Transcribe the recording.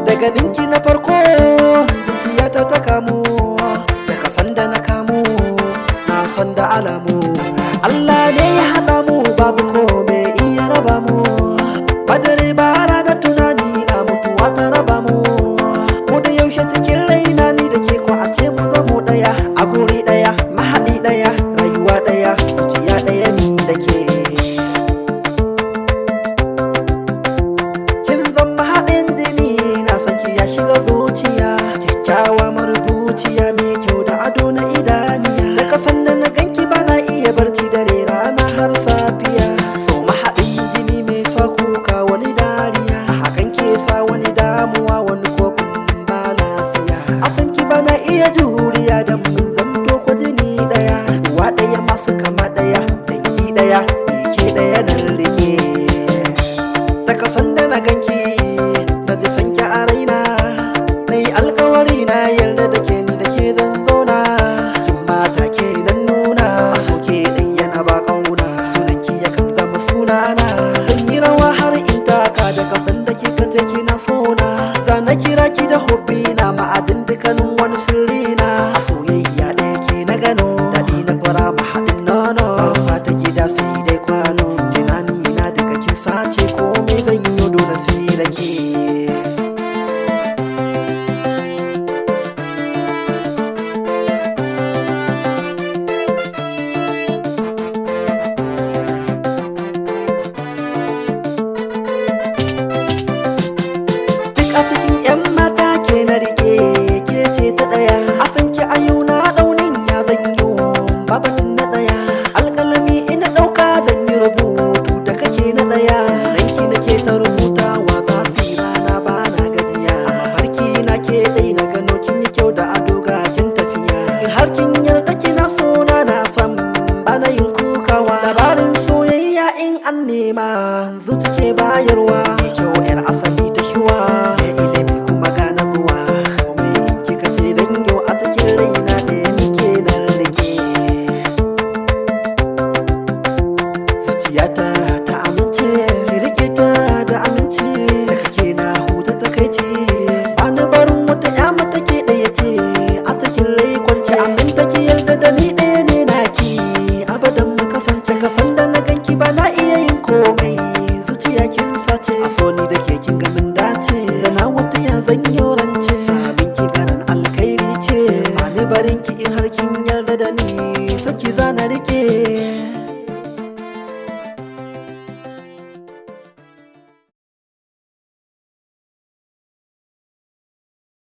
Daga ninki na farko zuciyata ta kamu, daga sanda na kamu na san da alamu. Allah ne ya haɗa mu, babu kome iya raba mu. Ba dare ba rana tunani na mutuwa ta raba mu. Mu da yaushe cikin raina ni da ke ko a ce mu zamo ɗaya, a guri ɗaya, mahaɗi ɗaya, rayuwa ɗaya, zuciya ɗaya ni da ke. Kin zama haɗin jini na san ki ya shiga zuciya, kyakkyawa marubuciya mai kyau da ado na idaniya. Da kasan da na ganki bana iya barci dare rana har safiya. So mahaɗin jini mai sa kuka wani dariya, a hakan ke sa wani damuwa wani kofin ba lafiya. A san ki bana iya juriya da mun zamto ko jini ɗaya, uwa ɗaya masu kama ɗaya, dangi ɗaya, biki ɗaya nan rike. Da kasan da na ganki na ji sanki a raina, na yi alkawari na yarda da ke ni da ke zan zauna. Cikin mata ke nan nuna, a soke ɗayyana ba ƙauna, sunanki yakan zama sunana. Zan yi rawa har in taka da kasan da kika je kina sona. Za na kira ki da hobbi na ma'adin dukkanin wani sirri na. A soyayya ɗaya ke na gano, daɗi na fara mahaɗin nono. Ban fata gida sai dai kwano, tunani na daga kin sace komai zan yi dole sai da ke. Duk a cikin 'yan mata ke na rike, ke ce ta ɗaya. A san ki a yau na ɗaunin ya zanyo, babatun na tsaya. Alƙalami ina ɗauka zan yi rubutu da kake na tsaya. Ranki nake ta rubutawa, zafi rana ba na gajiya. A mafarki na ke dai na gano kin yi kyau da ado ga kin tafiya. In har kin yarda kina so na san bana yin kukawa. Labarin soyayya in an nema zuci ke bayarwa. Mai kyau 'yar asali ta shuwa, mai ilimi kuma ga natsuwa. Komai in kika ce zan yi a cikin raina ɗaya nike nan rike. Zuciyata ta amince, ki rike ta da aminci. Da kake na huta takaici, ba ni barin wata 'ya mata ke ɗaya ce a cikin rai kwance. Aminta ki yarda da ni ɗaya ne naki, abadan mu kasance. Kasan da na ganki ba na iya yin komai, zuciya kin sace. A so ni da ke kin ga min dace, da na wata ya zan yi rance. Sabin ki garan alkhairi ce, ba ni barin ki in har kin yarda da ni, saki za na rike.